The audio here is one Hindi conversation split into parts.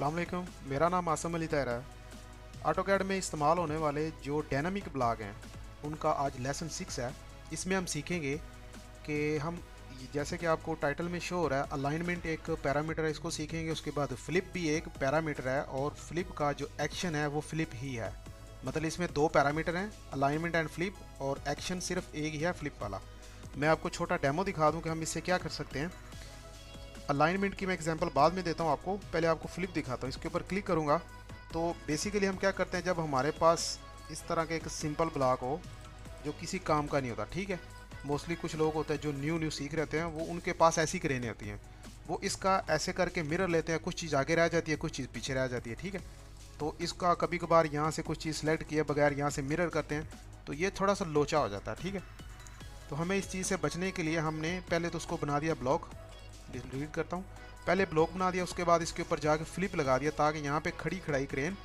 अस्सलाम वालेकुम। मेरा नाम आसम अली तैरा है। ऑटोकैड में इस्तेमाल होने वाले जो डायनामिक ब्लॉक हैं उनका आज लेसन 6 है। इसमें हम सीखेंगे कि हम, जैसे कि आपको टाइटल में शो हो रहा है, अलाइनमेंट एक पैरामीटर है, इसको सीखेंगे। उसके बाद फ्लिप भी एक पैरामीटर है और फ्लिप का जो एक्शन है वो फ्लिप ही है। मतलब इसमें दो पैरामीटर हैं, अलाइनमेंट एंड फ्लिप, और एक्शन सिर्फ एक ही है, फ्लिप वाला। मैं आपको छोटा डेमो दिखा दूं कि हम इससे क्या कर सकते हैं। अलाइनमेंट की मैं एग्जांपल बाद में देता हूँ आपको, पहले आपको फ्लिप दिखाता हूँ। इसके ऊपर क्लिक करूँगा तो बेसिकली हम क्या करते हैं, जब हमारे पास इस तरह का एक सिंपल ब्लॉक हो जो किसी काम का नहीं होता, ठीक है। मोस्टली कुछ लोग होते हैं जो न्यू न्यू सीख रहते हैं, वो उनके पास ऐसी क्रेनें होती हैं, वो इसका ऐसे करके मिरर लेते हैं, कुछ चीज़ आगे रह जाती है, कुछ चीज़ पीछे रह जाती है, ठीक है। तो इसका कभी कभार यहाँ से कुछ चीज़ सेलेक्ट किए बगैर यहाँ से मिरर करते हैं तो ये थोड़ा सा लोचा हो जाता है, ठीक है। तो हमें इस चीज़ से बचने के लिए हमने पहले तो उसको बना दिया ब्लॉक, डिलीट करता हूँ। पहले ब्लॉक बना दिया, उसके बाद इसके ऊपर जाके फ्लिप लगा दिया ताकि यहाँ पे खड़ी खड़ाई क्रेन,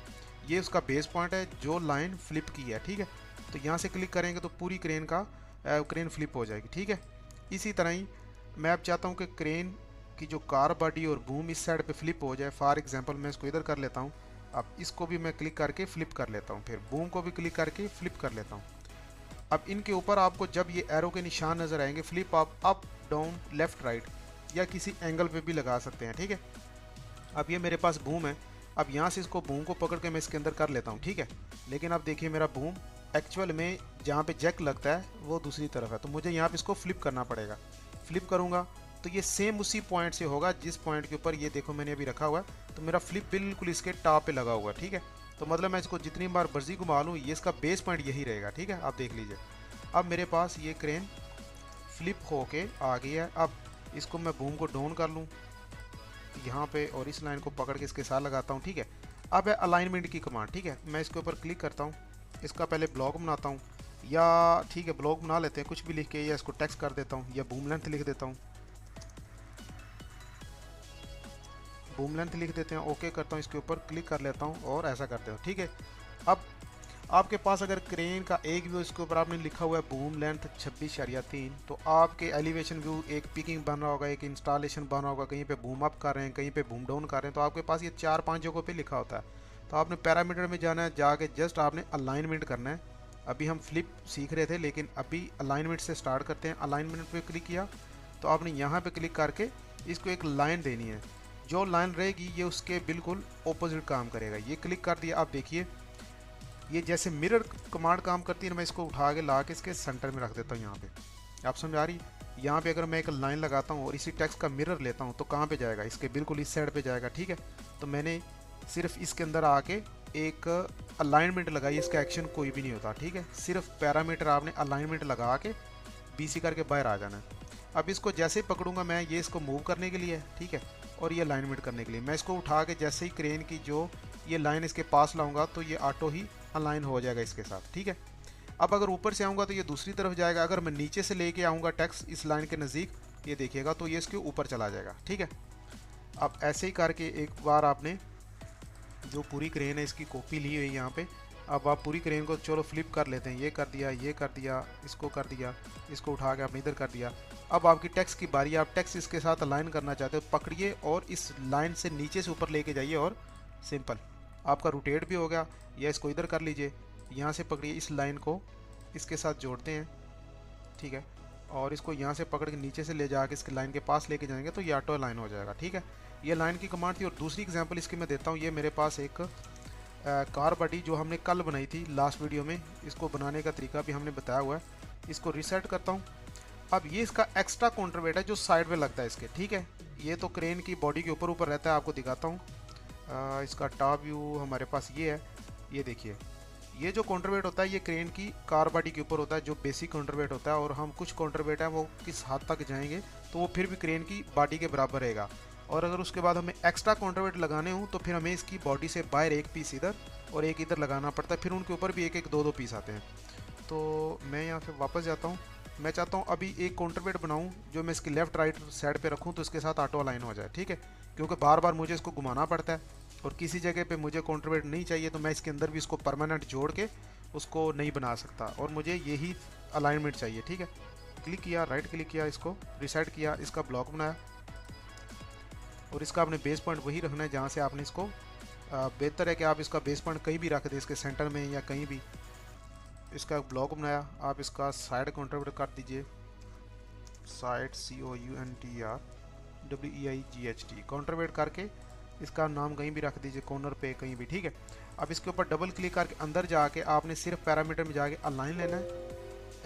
ये उसका बेस पॉइंट है जो लाइन फ्लिप की है, ठीक है। तो यहाँ से क्लिक करेंगे तो पूरी क्रेन का क्रेन फ्लिप हो जाएगी, ठीक है। इसी तरह ही मैं अब चाहता हूँ कि क्रेन की जो कार बॉडी और बूम इस साइड पे फ्लिप हो जाए। फॉर एग्जांपल मैं इसको इधर कर लेता हूँ। अब इसको भी मैं क्लिक करके फ्लिप कर लेता हूँ, फिर बूम को भी क्लिक करके फ्लिप कर लेता हूँ। अब इनके ऊपर आपको जब ये एरो के निशान नज़र आएंगे, फ्लिप आप अप डाउन लेफ्ट राइट या किसी एंगल पे भी लगा सकते हैं, ठीक है। अब ये मेरे पास बूम है, अब यहाँ से इसको बूम को पकड़ के मैं इसके अंदर कर लेता हूँ, ठीक है। लेकिन अब देखिए मेरा बूम एक्चुअल में जहाँ पे जैक लगता है वो दूसरी तरफ है, तो मुझे यहाँ पे इसको फ्लिप करना पड़ेगा। फ्लिप करूँगा तो ये सेम उसी पॉइंट से होगा जिस पॉइंट के ऊपर ये देखो मैंने अभी रखा हुआ है। तो मेरा फ्लिप बिल्कुल इसके टॉप पे लगा हुआ है, ठीक है। तो मतलब मैं इसको जितनी बार मर्जी घुमा लूँ ये इसका बेस पॉइंट यही रहेगा, ठीक है। आप देख लीजिए अब मेरे पास ये क्रेन फ्लिप होके आ गई है। अब इसको मैं बूम को डाउन कर लूँ यहाँ पे और इस लाइन को पकड़ के इसके साथ लगाता हूँ, ठीक है। अब है अलाइनमेंट की कमांड, ठीक है। मैं इसके ऊपर क्लिक करता हूँ, इसका पहले ब्लॉक बनाता हूँ, या ठीक है ब्लॉक बना लेते हैं कुछ भी लिख के, या इसको टेक्स्ट कर देता हूँ, या बूम लेंथ लिख देता हूँ, बूम लेंथ लिख देते हैं, ओके करता हूँ, इसके ऊपर क्लिक कर लेता हूँ और ऐसा करते हो, ठीक है। अब आपके पास अगर क्रेन का एक व्यू इसके ऊपर आपने लिखा हुआ है बूम लेंथ 26.3, तो आपके एलिवेशन व्यू एक पिकिंग बन रहा होगा, एक इंस्टॉलेशन बन रहा होगा, कहीं पे बूम अप कर रहे हैं, कहीं पे बूम डाउन कर रहे हैं, तो आपके पास ये 4-5 जगहों पे लिखा होता है। तो आपने पैरामीटर में जाना है, जाके जस्ट आपने अलाइनमेंट करना है। अभी हम फ्लिप सीख रहे थे लेकिन अभी अलाइनमेंट से स्टार्ट करते हैं। अलाइनमेंट पे क्लिक किया तो आपने यहाँ पे क्लिक करके इसको एक लाइन देनी है, जो लाइन रहेगी ये उसके बिल्कुल ऑपोजिट काम करेगा। ये क्लिक कर दिया, आप देखिए ये जैसे मिरर कमांड काम करती है ना, मैं इसको उठा के ला के इसके सेंटर में रख देता हूँ यहाँ पे। आप समझ आ रही। यहाँ पे अगर मैं एक लाइन लगाता हूँ और इसी टेक्स्ट का मिरर लेता हूँ तो कहाँ पे जाएगा, इसके बिल्कुल इस साइड पे जाएगा, ठीक है। तो मैंने सिर्फ इसके अंदर आके एक अलाइनमेंट लगाई, इसका एक्शन कोई भी नहीं होता, ठीक है। सिर्फ पैरामीटर आपने अलाइनमेंट लगा के BC करके बाहर आ जाना है। अब इसको जैसे ही पकड़ूंगा मैं, ये इसको मूव करने के लिए, ठीक है, और ये अलाइनमेंट करने के लिए। मैं इसको उठा के जैसे ही क्रेन की जो ये लाइन इसके पास लाऊंगा तो ये ऑटो ही अलाइन हो जाएगा इसके साथ, ठीक है। अब अगर ऊपर से आऊँगा तो ये दूसरी तरफ जाएगा, अगर मैं नीचे से लेके आऊँगा टेक्स्ट इस लाइन के नज़दीक, ये देखिएगा तो ये इसके ऊपर चला जाएगा, ठीक है। अब ऐसे ही करके एक बार आपने जो पूरी क्रेन है इसकी कॉपी ली हुई यहाँ पे। अब आप पूरी क्रेन को चलो फ्लिप कर लेते हैं, ये कर दिया, ये कर दिया, इसको कर दिया, इसको उठा के आपने इधर कर दिया। अब आपकी टेक्स्ट की बारी, आप टेक्स्ट इसके साथ अलाइन करना चाहते हो, पकड़िए और इस लाइन से नीचे से ऊपर लेके जाइए और सिंपल आपका रोटेट भी हो गया। या इसको इधर कर लीजिए, यहाँ से पकड़िए इस लाइन को इसके साथ जोड़ते हैं, ठीक है, और इसको यहाँ से पकड़ के नीचे से ले जाके इसके लाइन के पास लेके जाएंगे तो ये ऑटो लाइन हो जाएगा, ठीक है। ये लाइन की कमांड थी। और दूसरी एग्जांपल इसकी मैं देता हूँ। ये मेरे पास एक कार बॉडी जो हमने कल बनाई थी लास्ट वीडियो में, इसको बनाने का तरीका भी हमने बताया हुआ है। इसको रीसेट करता हूँ। अब ये इसका एक्स्ट्रा काउंटरवेट है जो साइड में लगता है इसके, ठीक है। ये तो क्रेन की बॉडी के ऊपर ऊपर रहता है, आपको दिखाता हूँ। इसका टॉप व्यू हमारे पास ये है, ये देखिए। ये जो काउंटरवेट होता है ये क्रेन की कार बॉडी के ऊपर होता है, जो बेसिक काउंटरवेट होता है। और हम कुछ काउंटरवेट है वो किस हद तक जाएंगे तो वो फिर भी क्रेन की बॉडी के बराबर रहेगा। और अगर उसके बाद हमें एक्स्ट्रा काउंटरवेट लगाने हो तो फिर हमें इसकी बॉडी से बाहर एक पीस इधर और एक इधर लगाना पड़ता है, फिर उनके ऊपर भी एक एक दो दो पीस आते हैं। तो मैं यहाँ से वापस जाता हूँ। मैं चाहता हूँ अभी एक काउंटरवेट बनाऊँ जो मैं इसकी लेफ्ट राइट साइड पे रखूँ तो इसके साथ ऑटो अलाइन हो जाए, ठीक है। क्योंकि बार बार मुझे इसको घुमाना पड़ता है और किसी जगह पे मुझे काउंटरवेट नहीं चाहिए तो मैं इसके अंदर भी इसको परमानेंट जोड़ के उसको नहीं बना सकता, और मुझे यही अलाइनमेंट चाहिए, ठीक है। क्लिक किया, राइट क्लिक किया, इसको रिसेट किया, इसका ब्लॉक बनाया, और इसका आपने बेस पॉइंट वही रखना है जहाँ से आपने इसको बेहतर है कि आप इसका बेस पॉइंट कहीं भी रख दें, इसके सेंटर में या कहीं भी। इसका ब्लॉक बनाया, आप इसका साइड कॉन्ट्रीब्यूट कर दीजिए, साइड COUNTRWEIGHT कॉन्ट्रीब्यूट करके इसका नाम कहीं भी रख दीजिए, कॉर्नर पे कहीं भी, ठीक है। अब इसके ऊपर डबल क्लिक करके अंदर जाके आपने सिर्फ पैरामीटर में जाके अलाइन लेना है,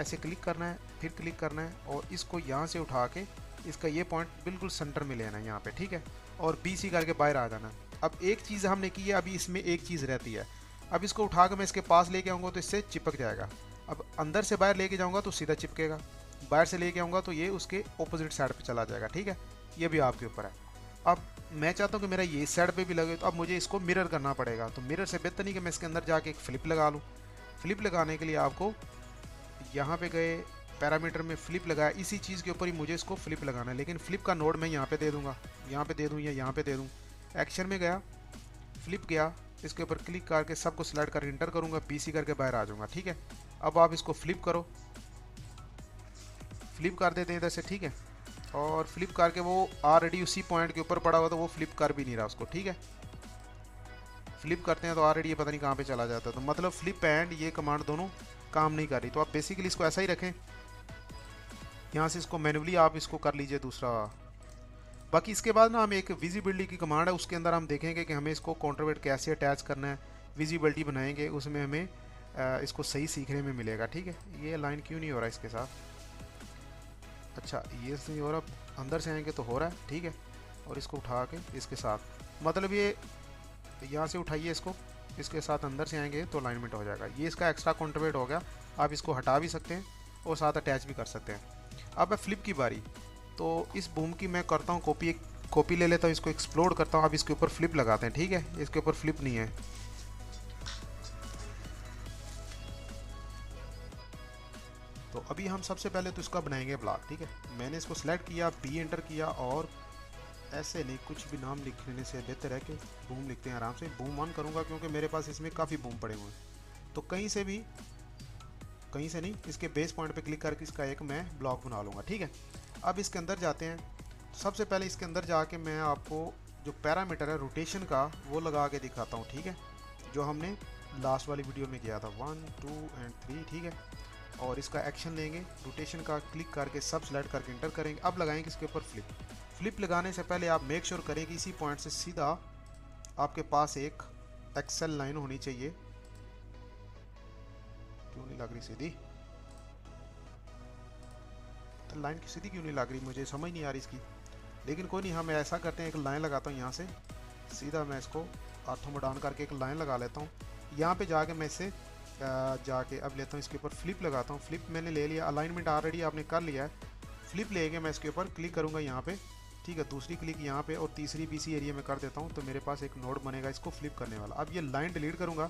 ऐसे क्लिक करना है, फिर क्लिक करना है और इसको यहाँ से उठा के इसका ये पॉइंट बिल्कुल सेंटर में लेना है यहाँ पे, ठीक है। और BC करके बाहर आ जाना। अब एक चीज़ हमने की है, अभी इसमें एक चीज़ रहती है। अब इसको उठा कर मैं इसके पास लेके आऊँगा तो इससे चिपक जाएगा। अब अंदर से बाहर लेके जाऊँगा तो सीधा चिपकेगा, बाहर से लेके आऊँगा तो ये उसके ऑपोजिट साइड पे चला जाएगा, ठीक है। ये भी आपके ऊपर है। अब मैं चाहता हूँ कि मेरा ये साइड पे भी लगे, तो अब मुझे इसको मिरर करना पड़ेगा। तो मिरर से बेहतर नहीं कि मैं इसके अंदर जाके एक फ्लिप लगा लूँ। फ्लिप लगाने के लिए आपको यहाँ पे गए, पैरामीटर में फ्लिप लगाया, इसी चीज़ के ऊपर ही मुझे इसको फ्लिप लगाना है। लेकिन फ्लिप का नोड मैं यहाँ पे दे दूँगा, यहाँ पे दे दूँ या यहाँ पे दे दूँ। एक्शन में गया, फ्लिप गया, इसके ऊपर क्लिक करके सबको सिलेक्ट कर इंटर करूँगा, BC करके बाहर आ जाऊँगा, ठीक है। अब आप इसको फ्लिप करो, फ्लिप कर देते हैं इधर से, ठीक है। और फ्लिप करके वो ऑलरेडी उसी पॉइंट के ऊपर पड़ा हुआ, तो वो फ्लिप कर भी नहीं रहा उसको, ठीक है। फ्लिप करते हैं तो ऑलरेडी ये पता नहीं कहाँ पे चला जाता है। तो मतलब फ्लिप एंड ये कमांड दोनों काम नहीं कर रही। तो आप बेसिकली इसको ऐसा ही रखें, यहाँ से इसको मैन्युअली आप इसको कर लीजिए दूसरा। बाकी इसके बाद ना हम एक विजिबिलिटी की कमांड है, उसके अंदर हम देखेंगे कि हमें इसको कॉन्ट्रीब्यूट कैसे अटैच करना है, विजिबिलिटी बनाएंगे, उसमें हमें इसको सही सीखने में मिलेगा, ठीक है। ये लाइन क्यों नहीं हो रहा इसके साथ? अच्छा ये नहीं हो रहा, अंदर से आएंगे तो हो रहा है, ठीक है। और इसको उठा के इसके साथ, मतलब ये यहाँ से उठाइए इसको, इसके साथ अंदर से आएंगे तो अलाइनमेंट हो जाएगा। ये इसका एक्स्ट्रा कॉन्ट्रीब्यूट हो गया। आप इसको हटा भी सकते हैं और साथ अटैच भी कर सकते हैं। अब है फ्लिप की बारी। तो इस बूम की मैं करता हूँ कॉपी ले लेता हूँ, इसको एक्सप्लोड करता हूँ। अब इसके ऊपर फ्लिप लगाते हैं, ठीक है। इसके ऊपर फ्लिप नहीं है। तो अभी हम सबसे पहले तो इसका बनाएंगे ब्लॉक, ठीक है। मैंने इसको सेलेक्ट किया, B एंटर किया और ऐसे नहीं, कुछ भी नाम लिख लेने से बेहतर है कि बूम लिखते हैं आराम से। बूम 1 करूँगा क्योंकि मेरे पास इसमें काफ़ी बूम पड़े हुए हैं। तो कहीं से नहीं, इसके बेस पॉइंट पे क्लिक करके इसका एक मैं ब्लॉक बना लूँगा, ठीक है। अब इसके अंदर जाते हैं। सबसे पहले इसके अंदर जाके मैं आपको जो पैरामीटर है रोटेशन का वो लगा के दिखाता हूँ, ठीक है। जो हमने लास्ट वाली वीडियो में किया था, 1 2 एंड 3, ठीक है। और इसका एक्शन लेंगे, रोटेशन का क्लिक करके सब सेलेक्ट करके इंटर करेंगे। अब लगाएंगे इसके ऊपर फ्लिप लगाने से पहले आप मेक श्योर करें कि इसी पॉइंट से सीधा आपके पास एक एक्सेल लाइन होनी चाहिए। क्यों नहीं लग रही सीधी? तो लाइन की सीधी क्यों नहीं लग रही, मुझे समझ नहीं आ रही इसकी। लेकिन कोई नहीं, हम ऐसा करते हैं, एक लाइन लगाता हूँ यहाँ से सीधा। मैं इसको ऑर्थो में डाउन करके एक लाइन लगा लेता हूँ। यहाँ पे जाके मैं इसे जाके अब लेता हूँ, इसके ऊपर फ्लिप लगाता हूँ। फ्लिप मैंने ले लिया, अलाइनमेंट ऑलरेडी आपने कर लिया है। फ्लिप लेके मैं इसके ऊपर क्लिक करूँगा यहाँ पे, ठीक है। दूसरी क्लिक यहाँ पे और तीसरी BC एरिया में कर देता हूँ। तो मेरे पास एक नोड बनेगा इसको फ्लिप करने वाला। अब ये लाइन डिलीट करूँगा,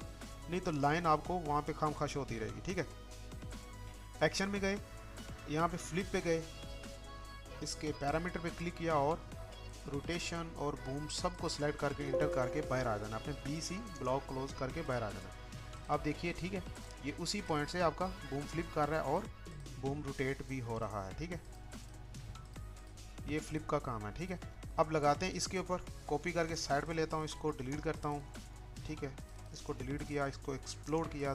नहीं तो लाइन आपको वहाँ पे खामखाश होती रहेगी, ठीक है। एक्शन में गए, यहाँ पे फ्लिप पे गए, इसके पैरामीटर पे क्लिक किया और रोटेशन और बूम सबको सिलेक्ट करके इंटर करके बाहर आ जाना। अपने BC ब्लॉक क्लोज करके बाहर आ जाना। अब देखिए, ठीक है, ये उसी पॉइंट से आपका बूम फ्लिप कर रहा है और बूम रोटेट भी हो रहा है, ठीक है। ये फ्लिप का काम है, ठीक है। अब लगाते हैं इसके ऊपर, कॉपी करके साइड पे लेता हूँ, इसको डिलीट करता हूँ, ठीक है। इसको डिलीट किया, इसको एक्सप्लोड किया,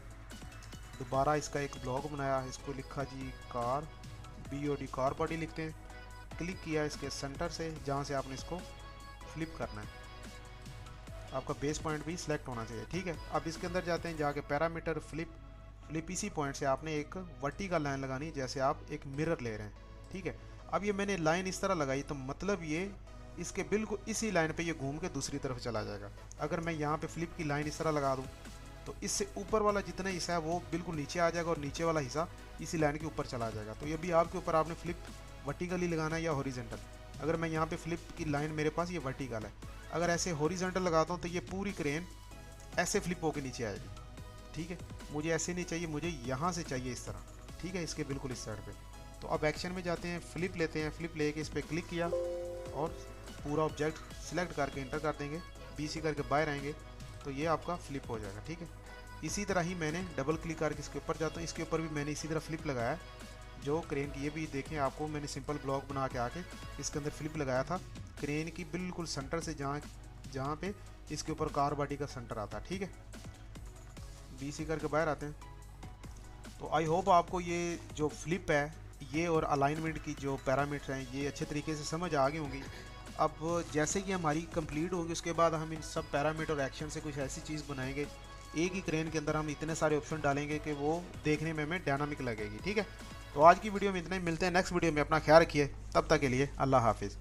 दोबारा इसका एक ब्लॉक बनाया, इसको लिखा जी कार, BOD कार बॉडी लिखते हैं। क्लिक किया इसके सेंटर से जहाँ से आपने इसको फ्लिप करना है। आपका बेस पॉइंट भी सिलेक्ट होना चाहिए, ठीक है। अब इसके अंदर जाते हैं, जाके पैरामीटर फ्लिप इसी पॉइंट से आपने एक वर्टिकल लाइन लगानी, जैसे आप एक मिरर ले रहे हैं, ठीक है। अब ये मैंने लाइन इस तरह लगाई, तो मतलब ये इसके बिल्कुल इसी लाइन पे ये घूम के दूसरी तरफ चला जाएगा। अगर मैं यहाँ पे फ्लिप की लाइन इस तरह लगा दूँ तो इससे ऊपर वाला जितना हिस्सा है वो बिल्कुल नीचे आ जाएगा और नीचे वाला हिस्सा इसी लाइन के ऊपर चला जाएगा। तो ये भी आपके ऊपर, आपने फ्लिप वर्टिकली लगाना है या हॉरिजॉन्टल। अगर मैं यहाँ पे फ्लिप की लाइन मेरे पास ये वर्टिकल है, अगर ऐसे हॉरिजॉन्टल लगाता हूँ तो ये पूरी क्रेन ऐसे फ्लिप होकर नीचे आएगी, ठीक है। मुझे ऐसे नहीं चाहिए, मुझे यहाँ से चाहिए इस तरह, ठीक है, इसके बिल्कुल इस साइड पे। तो अब एक्शन में जाते हैं, फ्लिप लेते हैं, फ्लिप लेके इस पर क्लिक किया और पूरा ऑब्जेक्ट सिलेक्ट करके इंटर कर देंगे, BC करके बाहर आएंगे तो ये आपका फ्लिप हो जाएगा, ठीक है। इसी तरह ही मैंने डबल क्लिक करके इसके ऊपर जाता हूँ, इसके ऊपर भी मैंने इसी तरह फ्लिप लगाया जो क्रेन की। ये भी देखें, आपको मैंने सिंपल ब्लॉक बना के आके इसके अंदर फ्लिप लगाया था, क्रेन की बिल्कुल सेंटर से जहाँ पे इसके ऊपर कार बॉडी का सेंटर आता है। ठीक है, BC करके बाहर आते हैं। तो आई होप आपको ये जो फ्लिप है ये और अलाइनमेंट की जो पैरामीटर हैं ये अच्छे तरीके से समझ आ गई होंगी। अब जैसे कि हमारी कंप्लीट होगी उसके बाद हम इन सब पैरामीटर और एक्शन से कुछ ऐसी चीज़ बनाएंगे, एक ही क्रेन के अंदर हम इतने सारे ऑप्शन डालेंगे कि वो देखने में हमें डायनामिक लगेगी। ठीक है, तो आज की वीडियो में इतना ही, मिलते हैं नेक्स्ट वीडियो में। अपना ख्याल रखिए, तब तक के लिए अल्लाह हाफिज़।